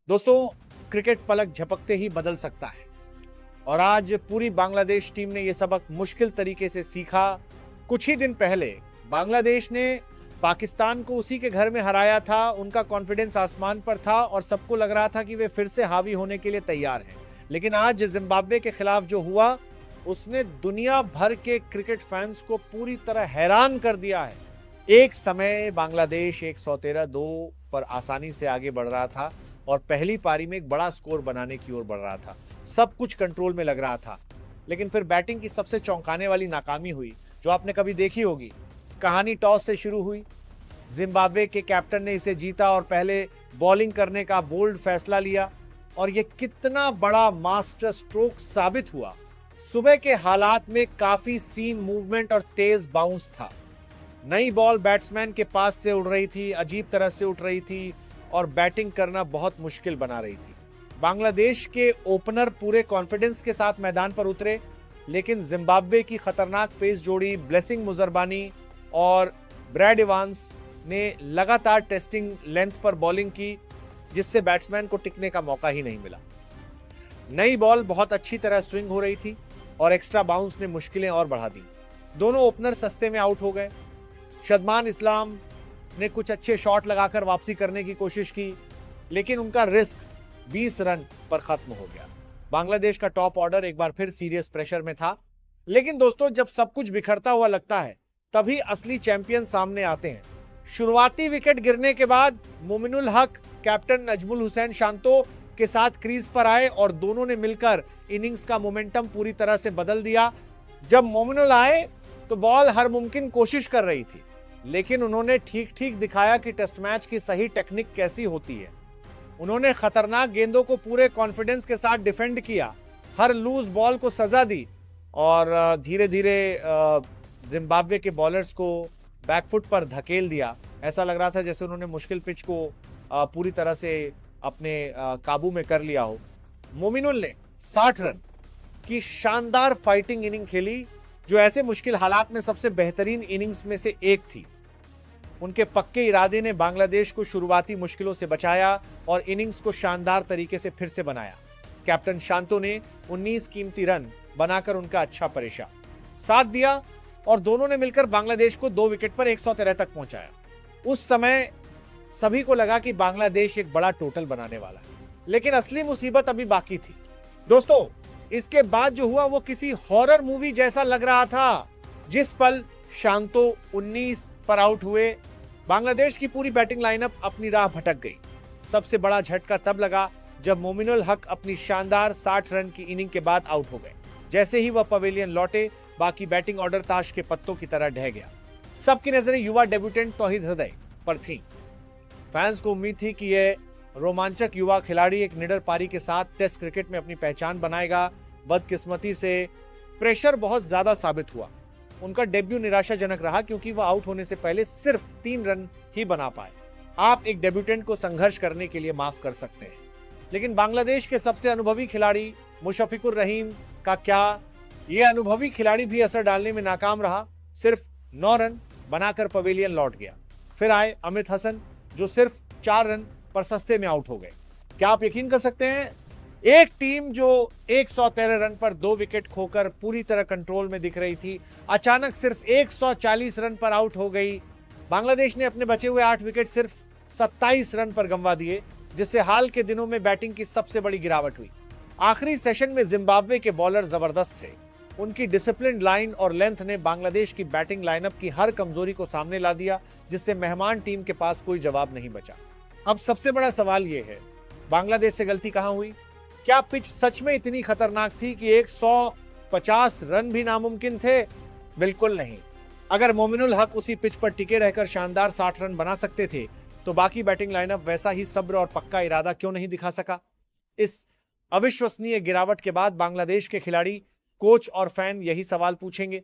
दोस्तों, क्रिकेट पलक झपकते ही बदल सकता है और आज पूरी बांग्लादेश टीम ने यह सबक मुश्किल तरीके से सीखा। कुछ ही दिन पहले बांग्लादेश ने पाकिस्तान को उसी के घर में हराया था। उनका कॉन्फिडेंस आसमान पर था और सबको लग रहा था कि वे फिर से हावी होने के लिए तैयार हैं। लेकिन आज जिम्बाब्वे के खिलाफ जो हुआ, उसने दुनिया भर के क्रिकेट फैंस को पूरी तरह हैरान कर दिया है। एक समय बांग्लादेश 113-2 पर आसानी से आगे बढ़ रहा था और पहली पारी में एक बड़ा स्कोर बनाने की ओर बढ़ रहा था। सब कुछ कंट्रोल में लग रहा था, लेकिन फिर बैटिंग की सबसे चौंकाने वाली नाकामी हुई जो आपने कभी देखी होगी। कहानी टॉस से शुरू हुई। जिम्बाब्वे के कैप्टन ने इसे जीता और पहले बॉलिंग करने का बोल्ड फैसला लिया और यह कितना बड़ा मास्टर स्ट्रोक साबित हुआ। सुबह के हालात में काफी सीन मूवमेंट और तेज बाउंस था। नई बॉल बैट्समैन के पास से उड़ रही थी, अजीब तरह से उठ रही थी और बैटिंग करना बहुत मुश्किल बना रही थी। बांग्लादेश के ओपनर पूरे कॉन्फिडेंस के साथ मैदान पर उतरे, लेकिन जिम्बाब्वे की खतरनाक पेस जोड़ी ब्लेसिंग मुजरबानी और ब्रैड इवांस ने लगातार टेस्टिंग लेंथ पर बॉलिंग की, जिससे बैट्समैन को टिकने का मौका ही नहीं मिला। नई बॉल बहुत अच्छी तरह स्विंग हो रही थी और एक्स्ट्रा बाउंस ने मुश्किलें और बढ़ा दी। दोनों ओपनर सस्ते में आउट हो गए। शदमान इस्लाम ने कुछ अच्छे शॉट लगाकर वापसी करने की कोशिश की, लेकिन उनका रिस्क 20 रन पर खत्म हो गया। बांग्लादेश का टॉप ऑर्डर एक बार फिर सीरियस प्रेशर में था। लेकिन दोस्तों, जब सब कुछ बिखरता हुआ लगता है, तभी असली चैंपियन सामने आते हैं। शुरुआती विकेट गिरने के बाद मोमिनुल हक कैप्टन नजमुल हुसैन शांतो के साथ क्रीज पर आए और दोनों ने मिलकर इनिंग्स का मोमेंटम पूरी तरह से बदल दिया। जब मोमिनुल आए तो बॉल हर मुमकिन कोशिश कर रही थी, लेकिन उन्होंने ठीक ठीक दिखाया कि टेस्ट मैच की सही टेक्निक कैसी होती है। उन्होंने खतरनाक गेंदों को पूरे कॉन्फिडेंस के साथ डिफेंड किया, हर लूज बॉल को सजा दी और धीरे धीरे जिम्बाब्वे के बॉलर्स को बैकफुट पर धकेल दिया। ऐसा लग रहा था जैसे उन्होंने मुश्किल पिच को पूरी तरह से अपने काबू में कर लिया हो। मोमिनुल ने 60 रन की शानदार फाइटिंग इनिंग खेली, जो ऐसे मुश्किल हालात में सबसे बेहतरीन इनिंग्स में से एक थी। उनके पक्के इरादे ने बांग्लादेश को शुरुआती मुश्किलों से बचाया और इनिंग्स को शानदार तरीके से फिर से बनाया। कैप्टन शांतो ने 19 कीमती रन बनाकर उनका अच्छा परेशा साथ दिया और दोनों ने मिलकर बांग्लादेश को 2 विकेट पर 113 तक पहुंचाया। उस समय सभी को लगा कि बांग्लादेश एक बड़ा टोटल बनाने वाला है, लेकिन असली मुसीबत अभी बाकी थी। दोस्तों, इसके बाद जो हुआ वो किसी हॉरर मूवी जैसा लग रहा था। जिस पल शांतो 19 पर आउट हुए, बांग्लादेश की पूरी बैटिंग लाइनअप अपनी राह भटक गई। सबसे बड़ा झटका तब लगा जब मोमिनुल हक अपनी शानदार 60 रन की इनिंग के बाद आउट हो गए। जैसे ही वह पवेलियन लौटे, बाकी बैटिंग ऑर्डर ताश के पत्तों की तरह ढह गया। सबकी नजरें युवा डेब्यूटेंट तौहीद हृदय पर थीं। फैंस को उम्मीद थी कि यह रोमांचक युवा खिलाड़ी एक निडर पारी के साथ टेस्ट क्रिकेट में अपनी पहचान बनाएगा। बदकिस्मती से प्रेशर बहुत ज्यादा साबित हुआ। उनका डेब्यू निराशाजनक रहा, क्योंकि वह आउट होने से पहले सिर्फ 3 रन ही बना पाए। आप एक डेब्यूटेंट को संघर्ष करने के लिए माफ कर सकते हैं, लेकिन बांग्लादेश के सबसे अनुभवी खिलाड़ी मुशफिकुर रहीम का क्या? यह अनुभवी खिलाड़ी भी असर डालने में नाकाम रहा। सिर्फ 9 रन बनाकर पवेलियन लौट गया। फिर आए अमित हसन, जो सिर्फ 4 रन पर सस्ते में आउट हो गए। क्या आप यकीन कर सकते हैं, एक टीम जो 113 रन पर 2 विकेट खोकर पूरी तरह कंट्रोल में दिख रही थी, अचानक सिर्फ 140 रन पर आउट हो गई। बांग्लादेश ने अपने बचे हुए 8 विकेट सिर्फ 27 रन पर गंवा दिए, जिससे हाल के दिनों में बैटिंग की सबसे बड़ी गिरावट हुई। आखिरी सेशन में जिम्बाब्वे के बॉलर जबरदस्त थे। उनकी डिसिप्लिन लाइन और लेंथ ने बांग्लादेश की बैटिंग लाइनअप की हर कमजोरी को सामने ला दिया, जिससे मेहमान टीम के पास कोई जवाब नहीं बचा। अब सबसे बड़ा सवाल यह है, बांग्लादेश से गलती कहां हुई? क्या पिच सच में इतनी खतरनाक थी कि 150 रन भी नामुमकिन थे? बिल्कुल नहीं। अगर मोमिनुल हक उसी पिच पर टिके रहकर शानदार 60 रन बना सकते थे, तो बाकी बैटिंग लाइनअप वैसा ही सब्र और पक्का इरादा क्यों नहीं दिखा सका? इस अविश्वसनीय गिरावट के बाद बांग्लादेश के खिलाड़ी, कोच और फैन यही सवाल पूछेंगे।